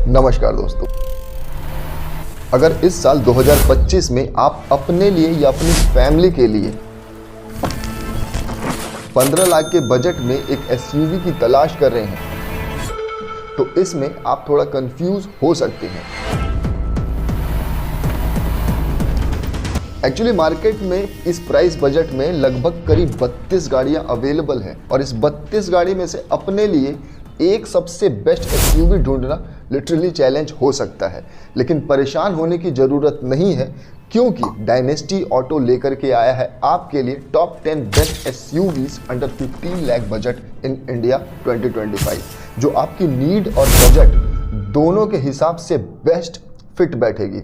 नमस्कार दोस्तों, अगर इस साल 2025 में आप अपने लिए या अपनी फैमिली के लिए 15 लाख के बजट में एक एसयूवी की तलाश कर रहे हैं तो इसमें आप थोड़ा कंफ्यूज हो सकते हैं। एक्चुअली मार्केट में इस प्राइस बजट में लगभग करीब 32 गाड़ियां अवेलेबल हैं और इस 32 गाड़ी में से अपने लिए एक सबसे बेस्ट एसयूवी ढूंढना लिटरली चैलेंज हो सकता है। लेकिन परेशान होने की ज़रूरत नहीं है, क्योंकि डायनेस्टी ऑटो लेकर के आया है आपके लिए top 10 best SUVs under 15 lakh budget in India 2025, जो आपकी नीड और बजट दोनों के हिसाब से बेस्ट फिट बैठेगी।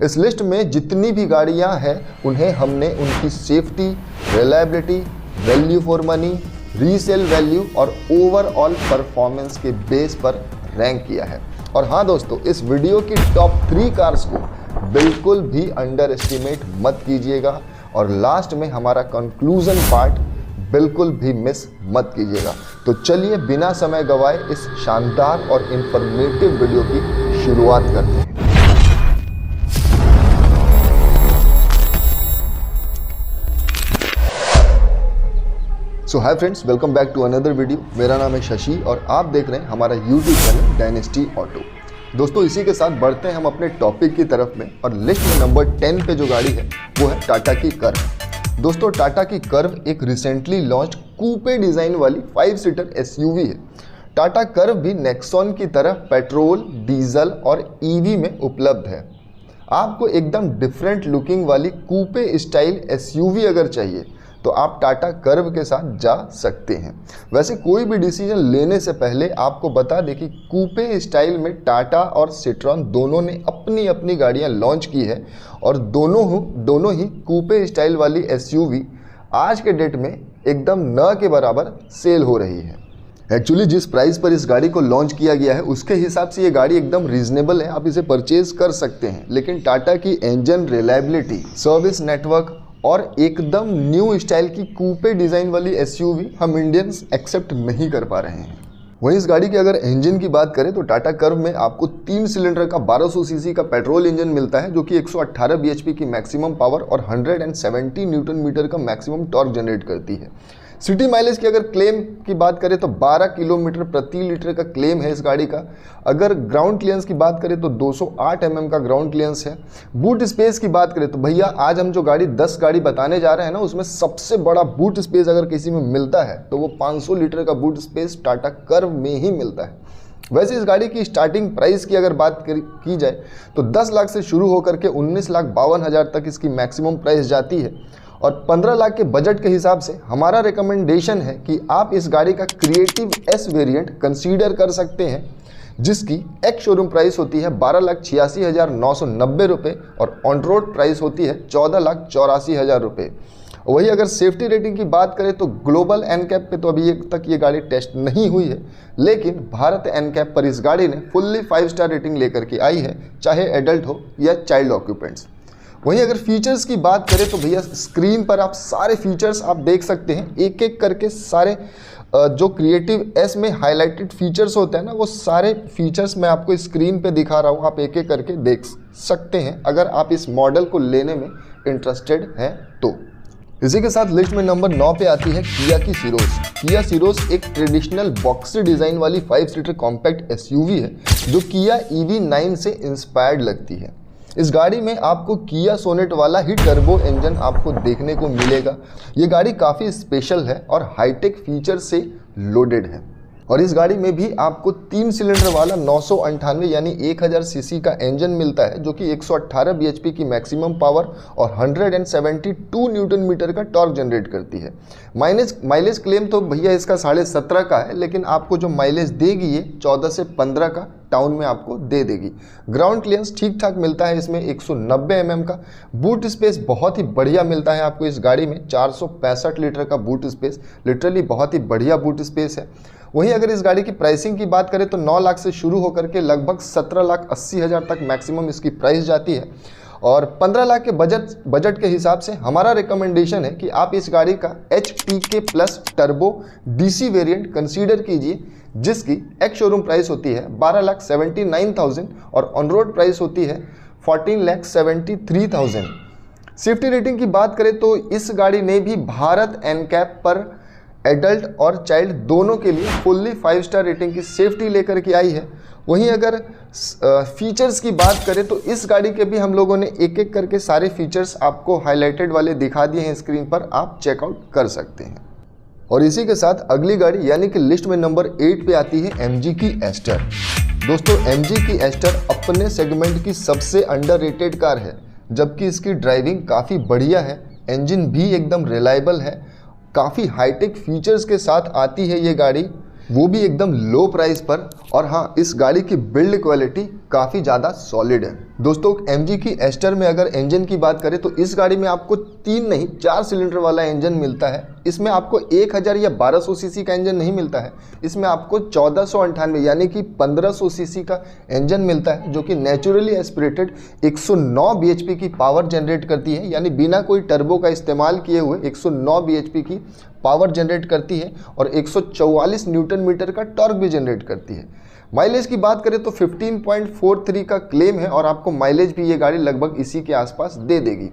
इस लिस्ट में जितनी भी गाड़ियां हैं उन्हें हमने उनकी safety, reliability, value for money, resale value और ओवरऑल परफॉर्मेंस के बेस पर रैंक किया है। और हाँ दोस्तों, इस वीडियो की टॉप 3 कार्स को बिल्कुल भी अंडर एस्टिमेट मत कीजिएगा और लास्ट में हमारा कंक्लूजन पार्ट बिल्कुल भी मिस मत कीजिएगा। तो चलिए बिना समय गवाए इस शानदार और इंफॉर्मेटिव वीडियो की शुरुआत करते हैं। So hi friends, welcome back to another video. मेरा नाम है शशि और आप देख रहे हैं हमारा यूट्यूब चैनल डायनेस्टी ऑटो। दोस्तों, इसी के साथ बढ़ते हैं हम अपने टॉपिक की तरफ में और लिस्ट में नंबर 10 पे जो गाड़ी है वो है टाटा की कर्व। दोस्तों, टाटा की कर्व एक रिसेंटली लॉन्च कूपे डिज़ाइन वाली 5 सीटर एसयूवी है। टाटा कर्व भी नेक्सॉन की तरह पेट्रोल, डीजल और ईवी में उपलब्ध है। आपको एकदम डिफरेंट लुकिंग वाली कूपे स्टाइल एसयूवी अगर चाहिए तो आप टाटा कर्व के साथ जा सकते हैं। वैसे कोई भी डिसीजन लेने से पहले आपको बता दें कि कूपे स्टाइल में टाटा और सिट्रॉन दोनों ने अपनी अपनी गाड़ियां लॉन्च की है और दोनों ही कूपे स्टाइल वाली एसयूवी आज के डेट में एकदम न के बराबर सेल हो रही है। एक्चुअली जिस प्राइस पर इस गाड़ी को लॉन्च किया गया है उसके हिसाब से ये गाड़ी एकदम रीजनेबल है, आप इसे परचेज कर सकते हैं। लेकिन टाटा की इंजन रिलायबिलिटी, सर्विस नेटवर्क और एकदम न्यू स्टाइल की कूपे डिज़ाइन वाली एसयूवी हम इंडियंस एक्सेप्ट नहीं कर पा रहे हैं। वहीं इस गाड़ी की अगर इंजन की बात करें तो टाटा कर्व में आपको 3 सिलेंडर का 1200 सीसी का पेट्रोल इंजन मिलता है, जो कि 118 बीएचपी की मैक्सिमम पावर और 170 न्यूटन मीटर का मैक्सिमम टॉर्क जनरेट करती है। सिटी माइलेज की अगर क्लेम की बात करें तो 12 किलोमीटर प्रति लीटर का क्लेम है इस गाड़ी का। अगर ग्राउंड क्लियरेंस की बात करें तो 208 mm का ग्राउंड क्लियरेंस है। बूट स्पेस की बात करें तो भैया आज हम जो 10 गाड़ी बताने जा रहे हैं ना, उसमें सबसे बड़ा बूट स्पेस अगर किसी में मिलता है तो वो 500 लीटर का बूट स्पेस टाटा कर्व में ही मिलता है। वैसे इस गाड़ी की स्टार्टिंग प्राइस की अगर बात की जाए तो 10 लाख से शुरू होकर के 19,52,000 तक इसकी मैक्सिमम प्राइस जाती है। और 15 लाख के बजट के हिसाब से हमारा रिकमेंडेशन है कि आप इस गाड़ी का क्रिएटिव एस वेरिएंट कंसीडर कर सकते हैं, जिसकी एक्स शोरूम प्राइस होती है 12,86,990 रुपये और ऑन रोड प्राइस होती है 14,84,000 रुपये। वही अगर सेफ्टी रेटिंग की बात करें तो ग्लोबल एनकैप पे तो अभी तक ये गाड़ी टेस्ट नहीं हुई है, लेकिन भारत एनकैप पर इस गाड़ी ने फुल्ली 5 स्टार रेटिंग लेकर के आई है, चाहे एडल्ट हो या चाइल्ड ऑक्यूपेंट्स। वहीं अगर फीचर्स की बात करें तो भैया स्क्रीन पर आप सारे फीचर्स आप देख सकते हैं, एक एक करके सारे जो क्रिएटिव एस में हाईलाइटेड फीचर्स होते हैं ना, वो सारे फीचर्स मैं आपको स्क्रीन पे दिखा रहा हूँ, आप एक एक करके देख सकते हैं अगर आप इस मॉडल को लेने में इंटरेस्टेड हैं तो। इसी के साथ लिस्ट में नंबर 9 पे आती है किया की सिरोस। किया सिरोस एक ट्रेडिशनल बॉक्सी डिज़ाइन वाली 5 सीटर कॉम्पैक्ट एसयूवी है जो किया EV9 से इंस्पायर्ड लगती है। इस गाड़ी में आपको किया सोनेट वाला ही टर्बो इंजन आपको देखने को मिलेगा। ये गाड़ी काफ़ी स्पेशल है और हाईटेक फीचर से लोडेड है और इस गाड़ी में भी आपको 3 सिलेंडर वाला 998 यानी 1000 सीसी का इंजन मिलता है, जो कि 118 बीएचपी की मैक्सिमम पावर और 172 न्यूटन मीटर का टॉर्क जनरेट करती है। माइलेज क्लेम तो भैया इसका 17.5 का है, लेकिन आपको जो माइलेज देगी ये 14 से 15 का टाउन में आपको दे देगी। ग्राउंड क्लियरेंस ठीक ठाक मिलता है इसमें 190 mm का। बूट स्पेस बहुत ही बढ़िया मिलता है आपको इस गाड़ी में, 465 लीटर का बूट स्पेस, लिटरली बहुत ही बढ़िया बूट स्पेस है। वहीं अगर इस गाड़ी की प्राइसिंग की बात करें तो 9 लाख से शुरू होकर के लगभग 17,80,000 तक मैक्सिमम इसकी प्राइस जाती है और 15 लाख के बजट के हिसाब से हमारा रिकमेंडेशन है कि आप इस गाड़ी का HPK plus turbo DC variant consider कीजिए, जिसकी एक्स शोरूम प्राइस होती है 12,79,000 और ऑन रोड प्राइस होती है 14,73,000। सेफ्टी रेटिंग की बात करें तो इस गाड़ी ने भी भारत एनकैप पर एडल्ट और चाइल्ड दोनों के लिए फुल्ली 5 स्टार रेटिंग की सेफ्टी लेकर के आई है। वहीं अगर फीचर्स की बात करें तो इस गाड़ी के भी हम लोगों ने एक एक करके सारे फीचर्स आपको हाईलाइटेड वाले दिखा दिए हैं स्क्रीन पर, आप चेकआउट कर सकते हैं। और इसी के साथ अगली गाड़ी यानी कि लिस्ट में नंबर 8 पे आती है MG की एस्टर। दोस्तों MG की एस्टर अपने सेगमेंट की सबसे अंडररेटेड कार है, जबकि इसकी ड्राइविंग काफ़ी बढ़िया है, इंजन भी एकदम रिलायबल है, काफ़ी हाईटेक फीचर्स के साथ आती है ये गाड़ी, वो भी एकदम लो प्राइस पर। और हाँ, इस गाड़ी की बिल्ड क्वालिटी काफ़ी ज़्यादा सॉलिड है। दोस्तों MG की एस्टर में अगर इंजन की बात करें तो इस गाड़ी में आपको 3 नहीं 4 सिलेंडर वाला इंजन मिलता है। इसमें आपको 1000 या 1200 सीसी का इंजन नहीं मिलता है, इसमें आपको 1498 यानी कि 1500 सीसी का इंजन मिलता है, जो कि नेचुरली एस्पिरेटेड 109 bhp की पावर जनरेट करती है, यानी बिना कोई टर्बो का इस्तेमाल किए हुए 109 bhp की पावर जनरेट करती है और 144 न्यूटन मीटर का टॉर्क भी जनरेट करती है। माइलेज की बात करें तो 15.43 का क्लेम है और आपको माइलेज भी ये गाड़ी लगभग इसी के आसपास दे देगी।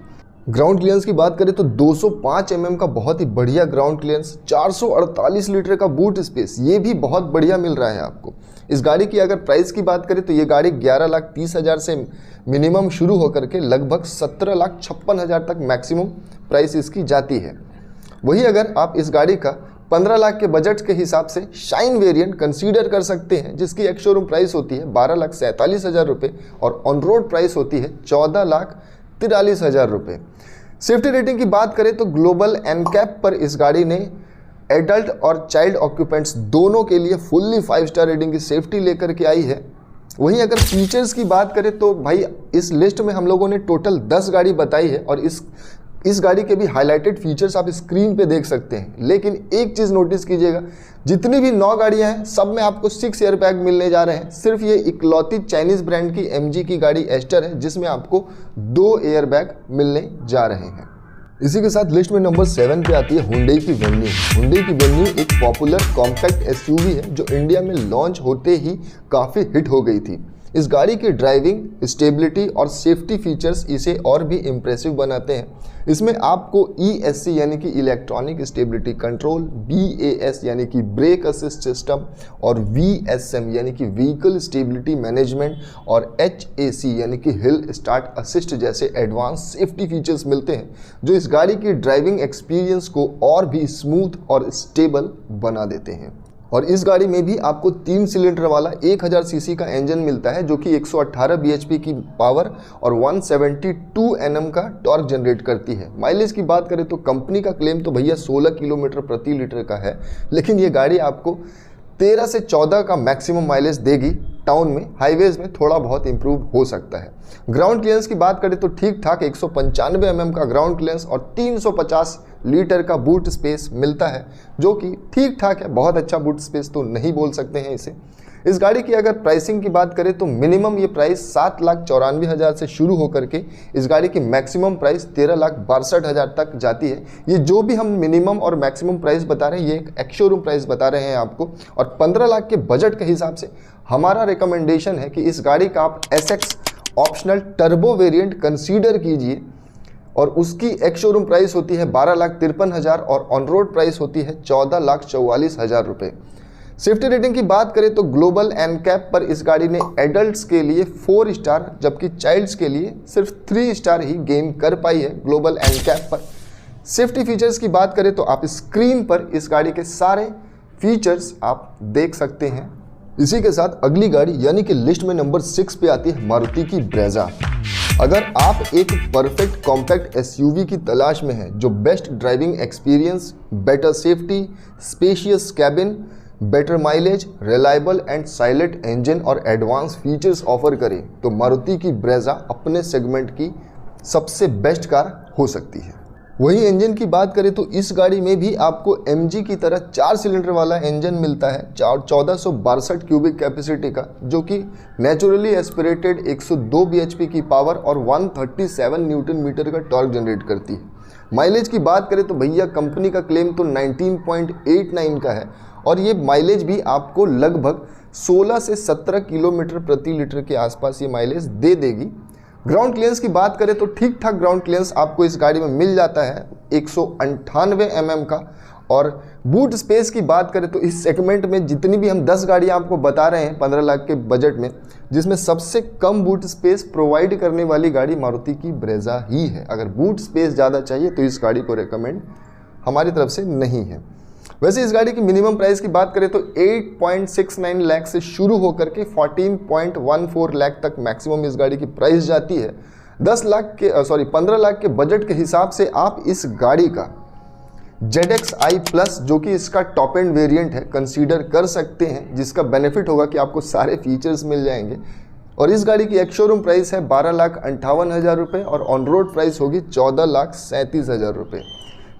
ग्राउंड क्लियरेंस की बात करें तो 205 mm का बहुत ही बढ़िया ग्राउंड क्लियरेंस, 448 लीटर का बूट स्पेस, ये भी बहुत बढ़िया मिल रहा है आपको। इस गाड़ी की अगर प्राइस की बात करें तो ये गाड़ी 11,30,000 से मिनिमम शुरू होकर के लगभग 17,56,000 तक मैक्सिमम प्राइस इसकी जाती है। वही अगर आप इस गाड़ी का 15 लाख के बजट के हिसाब से शाइन वेरिएंट कंसीडर कर सकते हैं, जिसकी एक्स शोरूम प्राइस होती है 12,47,000 रुपये और ऑन रोड प्राइस होती है 14,43,000 रुपये। सेफ्टी रेटिंग की बात करें तो ग्लोबल एनकैप पर इस गाड़ी ने एडल्ट और चाइल्ड ऑक्यूपेंट्स दोनों के लिए फुल्ली 5 स्टार रेटिंग की सेफ्टी लेकर के आई है। वहीं अगर फीचर्स की बात करें तो भाई इस लिस्ट में हम लोगों ने टोटल 10 गाड़ी बताई है और इस गाड़ी के भी हाईलाइटेड फीचर्स आप स्क्रीन पे देख सकते हैं। लेकिन एक चीज़ नोटिस कीजिएगा, जितनी भी 9 गाड़ियां हैं सब में आपको 6 एयर बैग मिलने जा रहे हैं। सिर्फ ये इकलौती चाइनीज़ ब्रांड की MG की गाड़ी एस्टर है जिसमें आपको 2 एयर बैग मिलने जा रहे हैं। इसी के साथ लिस्ट में नंबर 7 पे आती है हुंडई की वेन्यू। हुंडई की वेन्यू एक पॉपुलर कॉम्पैक्ट SUV है जो इंडिया में लॉन्च होते ही काफ़ी हिट हो गई थी। इस गाड़ी की ड्राइविंग, स्टेबिलिटी और सेफ्टी फीचर्स इसे और भी इम्प्रेसिव बनाते हैं। इसमें आपको ESC यानी कि इलेक्ट्रॉनिक स्टेबिलिटी कंट्रोल, BAS यानी कि ब्रेक असिस्ट सिस्टम और VSM यानी कि व्हीकल स्टेबिलिटी मैनेजमेंट और HAC यानी कि हिल स्टार्ट असिस्ट जैसे एडवांस सेफ्टी फीचर्स मिलते हैं, जो इस गाड़ी की ड्राइविंग एक्सपीरियंस को और भी स्मूथ और स्टेबल बना देते हैं। और इस गाड़ी में भी आपको 3 सिलेंडर वाला 1000 सीसी का इंजन मिलता है, जो कि 118 bhp की पावर और 172 Nm का टॉर्क जनरेट करती है। माइलेज की बात करें तो कंपनी का क्लेम तो भैया 16 किलोमीटर प्रति लीटर का है, लेकिन ये गाड़ी आपको 13 से 14 का मैक्सिमम माइलेज देगी। टाउन में, हाईवेज में थोड़ा बहुत इंप्रूव हो सकता है। ग्राउंड क्लियरेंस की बात करें तो ठीक ठाक 195 mm का ग्राउंड क्लियरेंस और 350 लीटर का बूट स्पेस मिलता है, जो कि ठीक ठाक है, बहुत अच्छा बूट स्पेस तो नहीं बोल सकते हैं इसे। इस गाड़ी की अगर प्राइसिंग की बात करें तो मिनिमम ये प्राइस 7,94,000 से शुरू होकर के इस गाड़ी की मैक्सिमम प्राइस 13,62,000 तक जाती है। ये जो भी हम मिनिमम और मैक्सिमम प्राइस बता रहे हैं ये एक एक्स शोरूम प्राइस बता रहे हैं आपको, और 15 लाख के बजट के हिसाब से हमारा रिकमेंडेशन है कि इस गाड़ी का आप SX optional turbo variant consider कीजिए और उसकी एक्स शोरूम प्राइस होती है 12,53,000 और ऑन रोड प्राइस होती है 14,44,000 रुपये। सेफ्टी रेटिंग की बात करें तो ग्लोबल एनकैप पर इस गाड़ी ने एडल्ट्स के लिए 4 स्टार जबकि चाइल्ड्स के लिए सिर्फ 3 स्टार ही गेन कर पाई है ग्लोबल एनकैप पर। सेफ्टी फीचर्स की बात करें तो आप स्क्रीन पर इस गाड़ी के सारे फीचर्स आप देख सकते हैं। इसी के साथ अगली गाड़ी यानी कि लिस्ट में नंबर 6 पे आती है मारुति की ब्रेजा। अगर आप एक परफेक्ट कॉम्पैक्ट SUV की तलाश में हैं जो best driving experience, better safety, spacious cabin, better mileage, reliable and silent engine और एडवांस फीचर्स ऑफर करे, तो मारुति की ब्रेजा अपने सेगमेंट की सबसे बेस्ट कार हो सकती है। वही इंजन की बात करें तो इस गाड़ी में भी आपको MG की तरह 4 सिलेंडर वाला इंजन मिलता है 1462 क्यूबिक कैपेसिटी का, जो कि नेचुरली एस्पिरेटेड 102 bhp की पावर और 137 न्यूटन मीटर का टॉर्क जनरेट करती है। माइलेज की बात करें तो भैया कंपनी का क्लेम तो 19.89 का है और ये माइलेज भी आपको लगभग 16 से 17 किलोमीटर प्रति लीटर के आसपास ये माइलेज दे देगी। ग्राउंड क्लियरेंस की बात करें तो ठीक ठाक ग्राउंड क्लियरेंस आपको इस गाड़ी में मिल जाता है 198 mm का। और बूट स्पेस की बात करें तो इस सेगमेंट में जितनी भी हम 10 गाड़ियाँ आपको बता रहे हैं 15 लाख के बजट में, जिसमें सबसे कम बूट स्पेस प्रोवाइड करने वाली गाड़ी मारुति की ब्रेजा ही है। अगर बूट स्पेस ज़्यादा चाहिए तो इस गाड़ी को रेकमेंड हमारी तरफ से नहीं है। वैसे इस गाड़ी की मिनिमम प्राइस की बात करें तो 8.69 लाख से शुरू होकर के 14.14 लाख तक मैक्सिमम इस गाड़ी की प्राइस जाती है। 15 लाख के बजट के हिसाब से आप इस गाड़ी का ZX-i प्लस, जो कि इसका टॉप एंड वेरिएंट है, कंसीडर कर सकते हैं, जिसका बेनिफिट होगा कि आपको सारे फीचर्स मिल जाएंगे। और इस गाड़ी की एक्स शोरूम प्राइस है 12,58,000 रुपये और ऑन रोड प्राइस होगी 14,37,000 रुपये।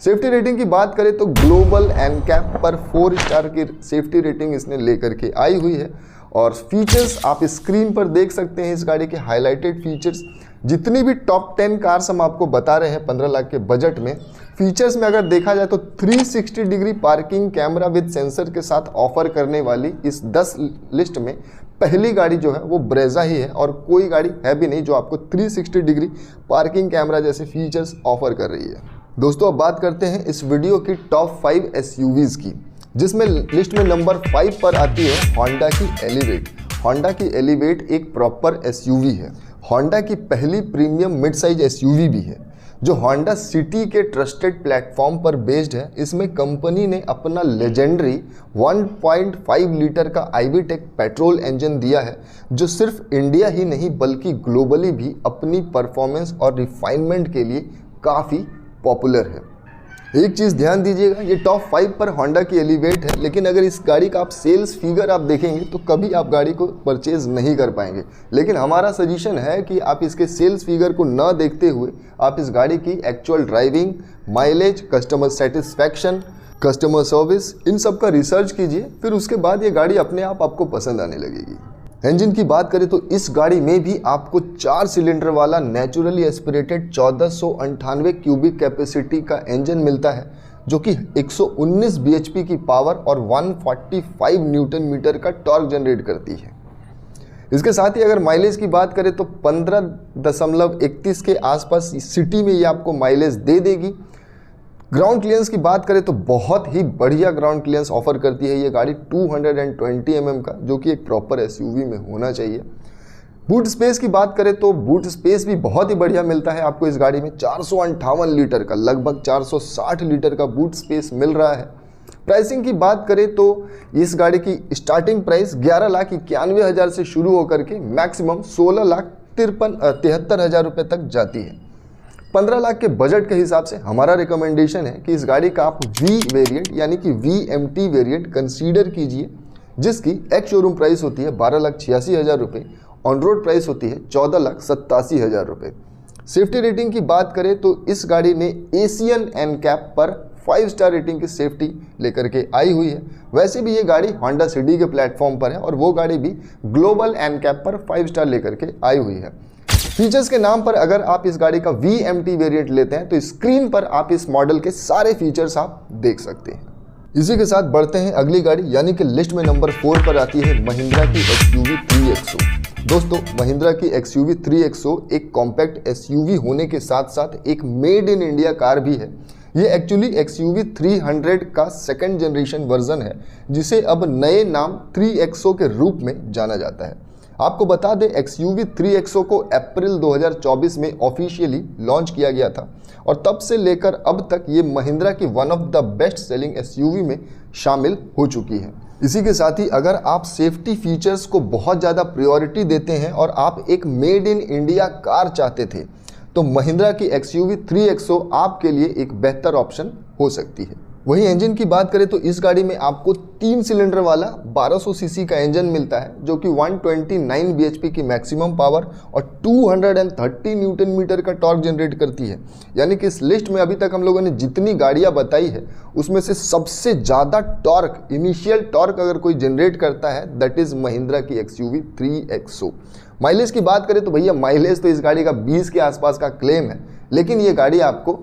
सेफ्टी रेटिंग की बात करें तो ग्लोबल एनकैप पर 4 स्टार की सेफ्टी रेटिंग इसने लेकर के आई हुई है। और फीचर्स आप स्क्रीन पर देख सकते हैं इस गाड़ी के हाईलाइटेड फीचर्स। जितनी भी टॉप 10 कार्स हम आपको बता रहे हैं 15 लाख के बजट में, फीचर्स में अगर देखा जाए तो 360 degree parking camera with sensor के साथ ऑफर करने वाली इस 10 लिस्ट में पहली गाड़ी जो है वो ब्रेजा ही है। और कोई गाड़ी है भी नहीं जो आपको 360 डिग्री पार्किंग कैमरा जैसे फीचर्स ऑफर कर रही है। दोस्तों अब बात करते हैं इस वीडियो की टॉप 5 SUVs की, जिसमें लिस्ट में नंबर 5 पर आती है होंडा की एलिवेट। होंडा की एलिवेट एक प्रॉपर SUV है, होंडा की पहली प्रीमियम मिड साइज SUV भी है, जो होंडा सिटी के ट्रस्टेड प्लेटफॉर्म पर बेस्ड है। इसमें कंपनी ने अपना लेजेंडरी 1.5 लीटर का IV-टेक पेट्रोल इंजन दिया है, जो सिर्फ इंडिया ही नहीं बल्कि ग्लोबली भी अपनी परफॉर्मेंस और रिफाइनमेंट के लिए काफ़ी पॉपुलर है। एक चीज़ ध्यान दीजिएगा, ये टॉप 5 पर होंडा की एलिवेट है, लेकिन अगर इस गाड़ी का आप सेल्स फिगर आप देखेंगे तो कभी आप गाड़ी को परचेज नहीं कर पाएंगे। लेकिन हमारा सजेशन है कि आप इसके सेल्स फिगर को न देखते हुए आप इस गाड़ी की actual driving, mileage, customer satisfaction, customer service, इन सब का रिसर्च कीजिए, फिर उसके बाद ये गाड़ी अपने आप आपको पसंद आने लगेगी। इंजन की बात करें तो इस गाड़ी में भी आपको 4 सिलेंडर वाला नेचुरली एस्पिरेटेड 1498 क्यूबिक कैपेसिटी का इंजन मिलता है, जो कि 119 bhp की पावर और 145 न्यूटन मीटर का टॉर्क जनरेट करती है। इसके साथ ही अगर माइलेज की बात करें तो 15.31 के आसपास सिटी में ये आपको माइलेज दे देगी। ग्राउंड क्लियरेंस की बात करें तो बहुत ही बढ़िया ग्राउंड क्लियरेंस ऑफर करती है ये गाड़ी 220 mm का, जो कि एक प्रॉपर SUV में होना चाहिए। बूट स्पेस की बात करें तो बूट स्पेस भी बहुत ही बढ़िया मिलता है आपको इस गाड़ी में। 458 लीटर का, लगभग 460 लीटर का बूट स्पेस मिल रहा है। प्राइसिंग की बात करें तो इस गाड़ी की स्टार्टिंग प्राइस 11,91,000 से शुरू होकर के मैक्सिमम 16,73,000 रुपये तक जाती है। 15 लाख के बजट के हिसाब से हमारा रिकमेंडेशन है कि इस गाड़ी का आप V वेरिएंट यानी कि VMT वेरिएंट कंसीडर कीजिए, जिसकी एक्स शोरूम प्राइस होती है 12,86,000 रुपये, ऑन रोड प्राइस होती है 14,87,000 रुपये। सेफ्टी रेटिंग की बात करें तो इस गाड़ी ने एशियन एनकैप पर 5 स्टार रेटिंग की सेफ्टी लेकर के आई हुई है। वैसे भी ये गाड़ी होंडा सिटी के प्लेटफॉर्म पर है और वो गाड़ी भी ग्लोबल एनकैप पर 5 स्टार लेकर के आई हुई है। फीचर्स के नाम पर अगर आप इस गाड़ी का VMT वेरिएंट लेते हैं तो स्क्रीन पर आप इस मॉडल के सारे फीचर्स आप देख सकते हैं। इसी के साथ बढ़ते हैं अगली गाड़ी, यानी कि लिस्ट में नंबर 4 पर आती है महिंद्रा की XUV 3XO। दोस्तों महिंद्रा की XUV 3XO एक कॉम्पैक्ट SUV होने के साथ साथ एक मेड इन इंडिया कार भी है। ये एक्चुअली XUV 300 का सेकंड जनरेशन वर्जन है, जिसे अब नए नाम 3XO के रूप में जाना जाता है। आपको बता दें XUV 3XO को अप्रैल 2024 में ऑफिशियली लॉन्च किया गया था और तब से लेकर अब तक ये महिंद्रा की one of the best selling SUV में शामिल हो चुकी है। इसी के साथ ही अगर आप सेफ्टी फीचर्स को बहुत ज़्यादा प्रायोरिटी देते हैं और आप एक मेड इन इंडिया कार चाहते थे तो महिंद्रा की XUV 3XO आपके लिए एक बेहतर ऑप्शन हो सकती है। वहीं इंजन की बात करें तो इस गाड़ी में आपको 3 सिलेंडर वाला 1200 सीसी का इंजन मिलता है, जो कि 129 bhp की मैक्सिमम पावर और 230 न्यूटन मीटर का टॉर्क जनरेट करती है। यानी कि इस लिस्ट में अभी तक हम लोगों ने जितनी गाड़ियां बताई है उसमें से सबसे ज़्यादा टॉर्क, इनिशियल टॉर्क अगर कोई जनरेट करता है दैट इज़ महिंद्रा की XUV 3XO। माइलेज की बात करें तो भैया माइलेज तो इस गाड़ी का 20 के आसपास का क्लेम है, लेकिन ये गाड़ी आपको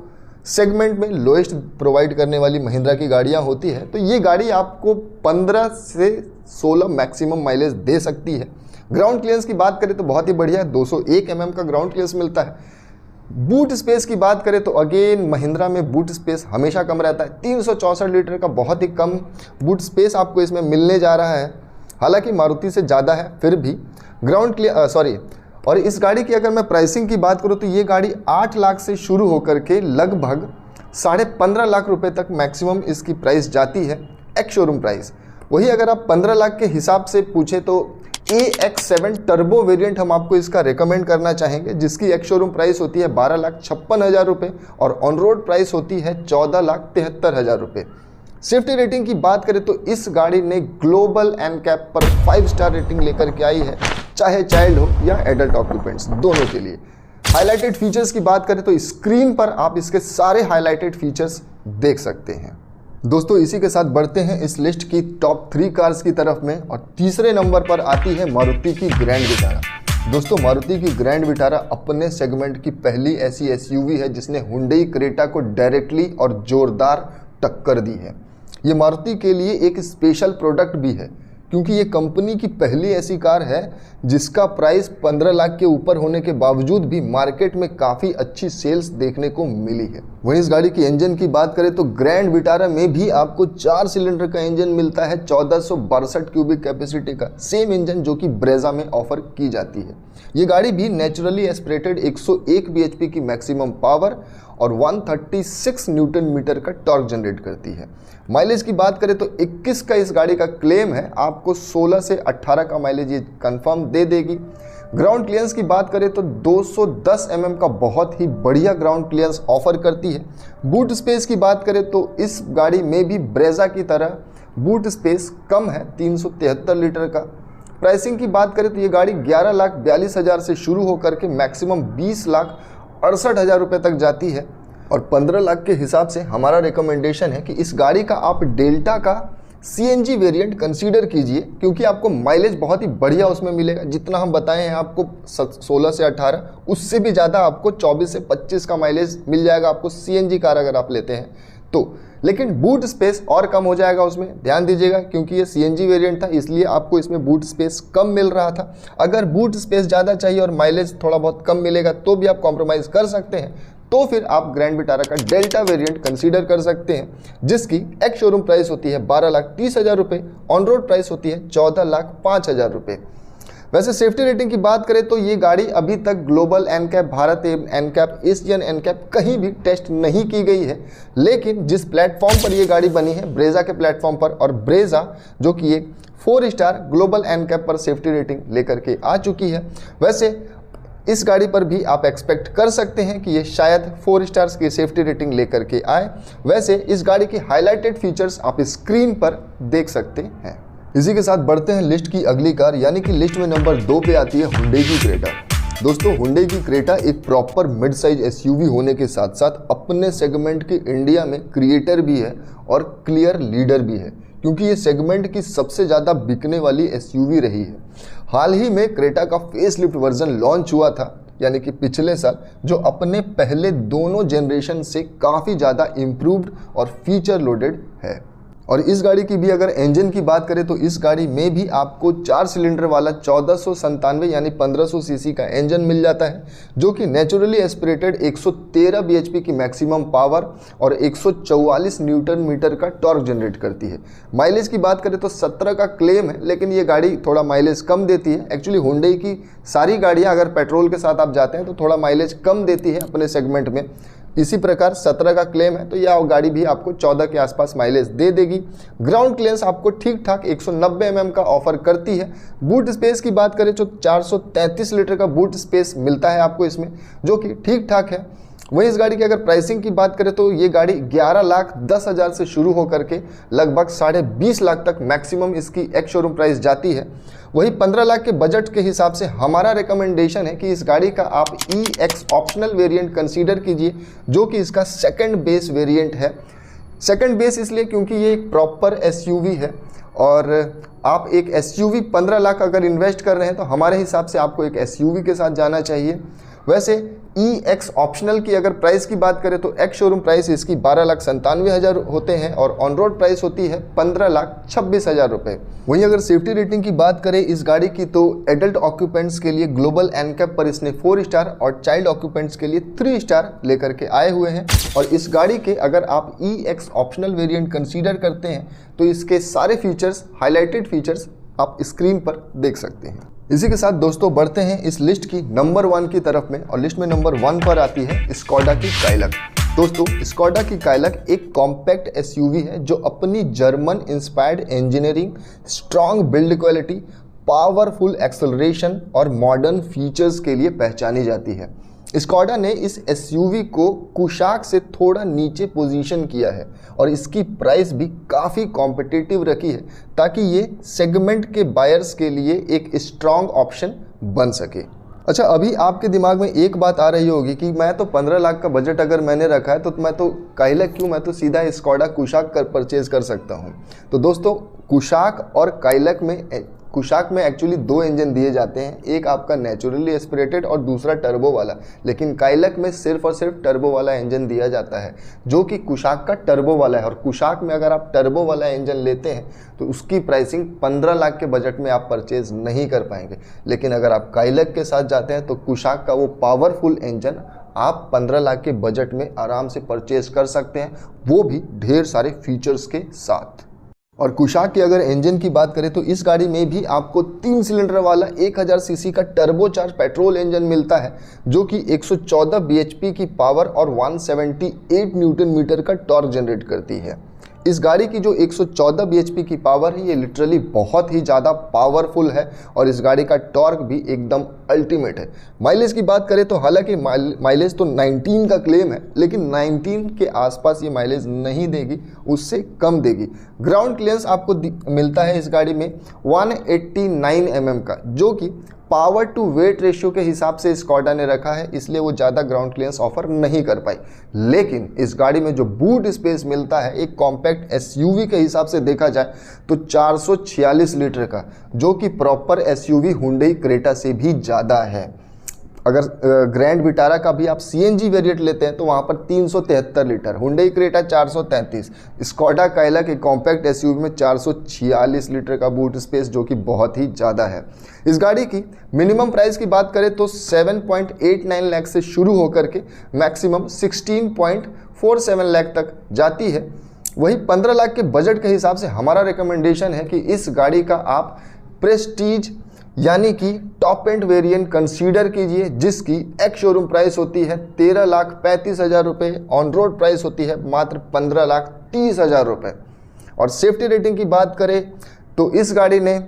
सेगमेंट में लोएस्ट प्रोवाइड करने वाली महिंद्रा की गाड़ियां होती है, तो ये गाड़ी आपको 15 से 16 मैक्सिमम माइलेज दे सकती है। ग्राउंड क्लियरेंस की बात करें तो बहुत ही बढ़िया है, 201 mm का ग्राउंड क्लियरेंस मिलता है। बूट स्पेस की बात करें तो अगेन महिंद्रा में बूट स्पेस हमेशा कम रहता है, 364 लीटर का बहुत ही कम बूट स्पेस आपको इसमें मिलने जा रहा है। हालांकि मारुति से ज़्यादा है, फिर भी ग्राउंड क्लियर और इस गाड़ी की अगर मैं प्राइसिंग की बात करूं तो ये गाड़ी 8 लाख से शुरू होकर के लगभग 15.5 लाख रुपए तक मैक्सिमम इसकी प्राइस जाती है, एक्स शोरूम प्राइस। वही अगर आप 15 लाख के हिसाब से पूछे तो AX7 टर्बो वेरिएंट हम आपको इसका रेकमेंड करना चाहेंगे, जिसकी एक्स शोरूम प्राइस होती है 12,56,000 रुपये और ऑन रोड प्राइस होती है 14,73,000 रुपये। सेफ्टी रेटिंग की बात करें तो इस गाड़ी ने ग्लोबल एनकैप पर 5 स्टार रेटिंग लेकर के आई है, चाहे चाइल्ड हो या एडल्ट ऑक्यूपेंट्स दोनों के लिए। हाईलाइटेड फीचर्स की बात करें तो स्क्रीन पर आप इसके सारे हाईलाइटेड फीचर्स देख सकते हैं। दोस्तों इसी के साथ बढ़ते हैं इस लिस्ट की टॉप 3 कार्स की तरफ में, और तीसरे नंबर पर आती है मारुति की ग्रैंड विटारा। दोस्तों मारुति की ग्रैंड विटारा अपने सेगमेंट की पहली ऐसी एसयूवी है जिसने हुंडई क्रेटा को डायरेक्टली और जोरदार टक्कर दी है। ये मारुति के लिए एक स्पेशल प्रोडक्ट भी है, क्योंकि ये कंपनी की पहली ऐसी कार है जिसका प्राइस 15 लाख के ऊपर होने के बावजूद भी मार्केट में काफ़ी अच्छी सेल्स देखने को मिली है। वहीं इस गाड़ी की इंजन की बात करें तो ग्रैंड विटारा में भी आपको 4 सिलेंडर का इंजन मिलता है, 1462 क्यूबिक कैपेसिटी का सेम इंजन जो कि ब्रेजा में ऑफर की जाती है। ये गाड़ी भी नेचुरली एस्पिरेटेड 101 bhp की मैक्सिमम पावर और 136 न्यूटन मीटर का टॉर्क जनरेट करती है। माइलेज की बात करें तो 21 का इस गाड़ी का क्लेम है, आपको 16 से 18 का माइलेज ये कंफर्म दे देगी। ग्राउंड क्लियरेंस की बात करें तो 210 mm का बहुत ही बढ़िया ग्राउंड क्लियरेंस ऑफर करती है। बूट स्पेस की बात करें तो इस गाड़ी में भी ब्रेजा की तरह बूट स्पेस कम है, 373 लीटर का। प्राइसिंग की बात करें तो ये गाड़ी 11,42,000 से शुरू होकर के मैक्सिमम 20,68,000 रुपये तक जाती है, और 15 लाख के हिसाब से हमारा रिकमेंडेशन है कि इस गाड़ी का आप डेल्टा का CNG वेरिएंट कंसीडर कीजिए, क्योंकि आपको माइलेज बहुत ही बढ़िया उसमें मिलेगा। जितना हम बताए हैं आपको 16 से 18, उससे भी ज़्यादा आपको 24 से 25 का माइलेज मिल जाएगा आपको CNG कार अगर आप लेते हैं तो। लेकिन बूट स्पेस और कम हो जाएगा उसमें, ध्यान दीजिएगा, क्योंकि ये CNG वेरिएंट था इसलिए आपको इसमें बूट स्पेस कम मिल रहा था। अगर बूट स्पेस ज़्यादा चाहिए और माइलेज थोड़ा बहुत कम मिलेगा तो भी आप कॉम्प्रोमाइज़ कर सकते हैं, तो फिर आप ग्रैंड विटारा का डेल्टा वेरिएंट कंसीडर कर सकते हैं, जिसकी एक्स शोरूम प्राइस होती है 12,30,000 रुपये, ऑन रोड प्राइस होती है 14,05,000 रुपये। वैसे सेफ्टी रेटिंग की बात करें तो ये गाड़ी अभी तक global NCAP, Bharat NCAP, Asian NCAP कहीं भी टेस्ट नहीं की गई है, लेकिन जिस प्लेटफॉर्म पर ये गाड़ी बनी है ब्रेजा के प्लेटफॉर्म पर, और ब्रेजा जो कि एक 4 स्टार ग्लोबल एनकैप पर सेफ्टी रेटिंग लेकर के आ चुकी है। वैसे इस गाड़ी पर भी आप एक्सपेक्ट कर सकते हैं कि ये शायद 4 स्टार्स की सेफ्टी रेटिंग लेकर के आए। वैसे इस गाड़ी की हाईलाइटेड फीचर्स आप स्क्रीन पर देख सकते हैं। इसी के साथ बढ़ते हैं लिस्ट की अगली कार, यानी कि लिस्ट में नंबर 2 पे आती है हुंडई की क्रेटा। दोस्तों हुंडई की क्रेटा एक प्रॉपर मिड साइज एसयूवी होने के साथ साथ अपने सेगमेंट के इंडिया में क्रिएटर भी है और क्लियर लीडर भी है, क्योंकि ये सेगमेंट की सबसे ज़्यादा बिकने वाली एसयूवी रही है। हाल ही में क्रेटा का फेसलिफ्ट वर्जन लॉन्च हुआ था, यानी कि पिछले साल, जो अपने पहले दोनों जनरेशन से काफ़ी ज़्यादा इम्प्रूव्ड और फीचर लोडेड है। और इस गाड़ी की भी अगर इंजन की बात करें तो इस गाड़ी में भी आपको 4 सिलेंडर वाला 1497 यानी 1500 सीसी का इंजन मिल जाता है, जो कि नेचुरली एस्पिरेटेड 113 bhp की मैक्सिमम पावर और 144 न्यूटन मीटर का टॉर्क जनरेट करती है। माइलेज की बात करें तो 17 का क्लेम है, लेकिन ये गाड़ी थोड़ा माइलेज कम देती है। एक्चुअली हुंडई की सारी गाड़ियाँ अगर पेट्रोल के साथ आप जाते हैं तो थोड़ा माइलेज कम देती है अपने सेगमेंट में। इसी प्रकार 17 का क्लेम है तो यह गाड़ी भी आपको 14 के आसपास माइलेज दे देगी। ग्राउंड क्लियरेंस आपको ठीक ठाक 190 mm का ऑफर करती है। बूट स्पेस की बात करें तो 433 लीटर का बूट स्पेस मिलता है आपको इसमें, जो कि ठीक ठाक है। वहीं इस गाड़ी की अगर प्राइसिंग की बात करें तो ये गाड़ी 11,10,000 से शुरू होकर के लगभग 20.5 लाख तक मैक्सिमम इसकी एक्स शोरूम प्राइस जाती है। वही 15 लाख के बजट के हिसाब से हमारा रिकमेंडेशन है कि इस गाड़ी का आप EX ऑप्शनल वेरिएंट कंसीडर कीजिए, जो कि इसका सेकंड बेस वेरिएंट है। सेकंड बेस इसलिए क्योंकि ये एक प्रॉपर SUV है, और आप एक SUV 15 लाख अगर इन्वेस्ट कर रहे हैं तो हमारे हिसाब से आपको एक SUV के साथ जाना चाहिए। वैसे EX ऑप्शनल की अगर प्राइस की बात करें तो एक्स शोरूम प्राइस इसकी 12,97,000 होते हैं और ऑन रोड प्राइस होती है 15,26,000 रुपये। वहीं अगर सेफ्टी रेटिंग की बात करें इस गाड़ी की तो एडल्ट ऑक्यूपेंट्स के लिए ग्लोबल एनकैप पर इसने 4 स्टार और चाइल्ड ऑक्यूपेंट्स के लिए 3 स्टार लेकर के आए हुए हैं। और इस गाड़ी के अगर आप EX ऑप्शनल वेरिएंट कंसीडर करते हैं तो इसके सारे फीचर्स, हाईलाइटेड फीचर्स आप स्क्रीन पर देख सकते हैं। इसी के साथ दोस्तों बढ़ते हैं इस लिस्ट की नंबर 1 की तरफ में, और लिस्ट में नंबर 1 पर आती है स्कोडा की काइलक। दोस्तों स्कोडा की काइलक एक कॉम्पैक्ट SUV है जो अपनी German inspired engineering, strong build quality, powerful acceleration और मॉडर्न फीचर्स के लिए पहचानी जाती है। स्कोडा ने इस SUV को कुशाक से थोड़ा नीचे पोजीशन किया है और इसकी प्राइस भी काफ़ी कॉम्पिटिटिव रखी है ताकि ये सेगमेंट के बायर्स के लिए एक स्ट्रॉन्ग ऑप्शन बन सके। अच्छा, अभी आपके दिमाग में एक बात आ रही होगी कि मैं तो 15 लाख का बजट अगर मैंने रखा है तो मैं तो काइलक क्यों, मैं तो सीधा स्कोडा कुशाक परचेज कर सकता हूँ। तो दोस्तों कुशाक और काइलक में एक्चुअली 2 इंजन दिए जाते हैं, एक आपका नेचुरली एस्पिरेटेड और दूसरा टर्बो वाला, लेकिन काइलक में सिर्फ और सिर्फ टर्बो वाला इंजन दिया जाता है जो कि कुशाक का टर्बो वाला है। और कुशाक में अगर आप टर्बो वाला इंजन लेते हैं तो उसकी प्राइसिंग 15 लाख के बजट में आप परचेज नहीं कर पाएंगे, लेकिन अगर आप काइलक के साथ जाते हैं तो कुशाक का वो पावरफुल इंजन आप 15 लाख के बजट में आराम से परचेज कर सकते हैं, वो भी ढेर सारे फीचर्स के साथ। और कुशाक की अगर इंजन की बात करें तो इस गाड़ी में भी आपको 3 सिलेंडर वाला 1000 सीसी का टर्बोचार्ज पेट्रोल इंजन मिलता है जो कि 114 bhp की पावर और 178 न्यूटन मीटर का टॉर्क जनरेट करती है। इस गाड़ी की जो 114 bhp की पावर है ये लिटरली बहुत ही ज़्यादा पावरफुल है और इस गाड़ी का टॉर्क भी एकदम अल्टीमेट है। माइलेज की बात करें तो हालांकि माइलेज तो 19 का क्लेम है, लेकिन 19 के आसपास ये माइलेज नहीं देगी, उससे कम देगी। ग्राउंड क्लियरेंस आपको मिलता है इस गाड़ी में 189 mm का, जो कि पावर टू वेट रेशियो के हिसाब से स्कोडा ने रखा है, इसलिए वो ज़्यादा ग्राउंड क्लियरेंस ऑफर नहीं कर पाई। लेकिन इस गाड़ी में जो बूट स्पेस मिलता है एक कॉम्पैक्ट SUV के हिसाब से देखा जाए तो 446 लीटर का, जो कि प्रॉपर SUV हुंडई क्रेटा से भी ज़्यादा है। अगर ग्रैंड विटारा का भी आप CNG वेरिएंट लेते हैं तो वहाँ पर 373 लीटर, हुंडई क्रेटा 433, स्कोडा काइलक एक कॉम्पैक्ट SUV में 446 लीटर का बूट स्पेस, जो कि बहुत ही ज़्यादा है। इस गाड़ी की मिनिमम प्राइस की बात करें तो 7.89 लाख से शुरू होकर के मैक्सिमम 16.47 लाख तक जाती है। वही 15 लाख के बजट के हिसाब से हमारा रिकमेंडेशन है कि इस गाड़ी का आप प्रेस्टीज यानी कि टॉप एंड वेरिएंट कंसीडर कीजिए, जिसकी एक्स शोरूम प्राइस होती है 13,35,000 रुपये, ऑन रोड प्राइस होती है मात्र 15,30,000 रुपये। और सेफ्टी रेटिंग की बात करें तो इस गाड़ी ने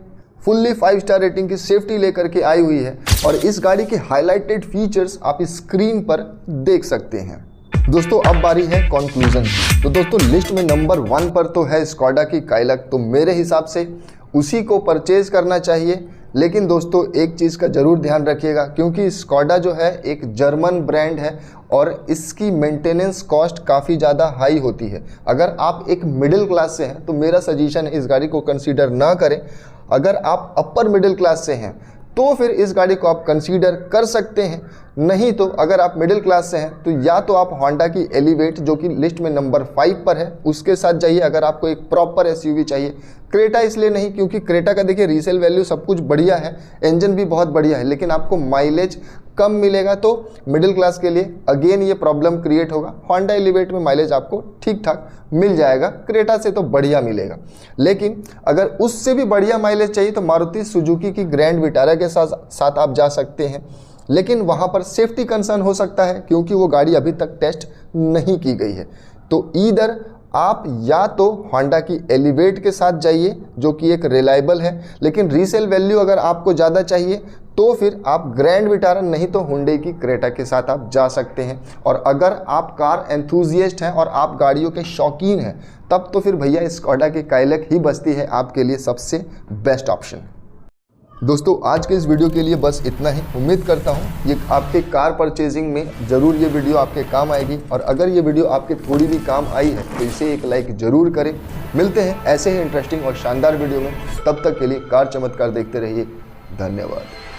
फुल्ली 5 स्टार रेटिंग की सेफ्टी लेकर के आई हुई है और इस गाड़ी के हाईलाइटेड फीचर्स आप स्क्रीन पर देख सकते हैं। दोस्तों अब बारी है कंक्लूजन की। तो दोस्तों लिस्ट में नंबर 1 पर तो है स्कोडा की काइलक, तो मेरे हिसाब से उसी को परचेज करना चाहिए। लेकिन दोस्तों एक चीज़ का ज़रूर ध्यान रखिएगा, क्योंकि स्कोडा जो है एक जर्मन ब्रांड है और इसकी मेंटेनेंस कॉस्ट काफ़ी ज़्यादा हाई होती है। अगर आप एक मिडिल क्लास से हैं तो मेरा सजेशन है इस गाड़ी को कंसीडर ना करें। अगर आप अपर मिडिल क्लास से हैं तो फिर इस गाड़ी को आप कंसीडर कर सकते हैं, नहीं तो अगर आप मिडिल क्लास से हैं तो या तो आप होंडा की एलिवेट जो कि लिस्ट में नंबर 5 पर है उसके साथ जाइए। अगर आपको एक प्रॉपर SUV चाहिए, क्रेटा इसलिए नहीं क्योंकि क्रेटा का देखिए रीसेल वैल्यू सब कुछ बढ़िया है, इंजन भी बहुत बढ़िया है, लेकिन आपको माइलेज कम मिलेगा, तो मिडिल क्लास के लिए अगेन ये प्रॉब्लम क्रिएट होगा। होंडा एलिवेट में माइलेज आपको ठीक ठाक मिल जाएगा, क्रेटा से तो बढ़िया मिलेगा। लेकिन अगर उससे भी बढ़िया माइलेज चाहिए तो मारुति सुजुकी की ग्रैंड विटारा के साथ आप जा सकते हैं, लेकिन वहाँ पर सेफ्टी कंसर्न हो सकता है क्योंकि वो गाड़ी अभी तक टेस्ट नहीं की गई है। तो ईदर आप या तो होंडा की एलिवेट के साथ जाइए जो कि एक रिलायबल है, लेकिन रीसेल वैल्यू अगर आपको ज़्यादा चाहिए तो फिर आप ग्रैंड विटारा नहीं तो हुंडई की क्रेटा के साथ आप जा सकते हैं। और अगर आप कार एंथुजिएस्ट हैं और आप गाड़ियों के शौकीन हैं तब तो फिर भैया स्कोडा की काइलक ही बचती है आपके लिए सबसे बेस्ट ऑप्शन। दोस्तों आज के इस वीडियो के लिए बस इतना ही। उम्मीद करता हूँ ये आपके कार परचेजिंग में ज़रूर ये वीडियो आपके काम आएगी, और अगर ये वीडियो आपके थोड़ी भी काम आई है तो इसे एक लाइक ज़रूर करें। मिलते हैं ऐसे ही इंटरेस्टिंग और शानदार वीडियो में, तब तक के लिए कार चमत्कार देखते रहिए। धन्यवाद।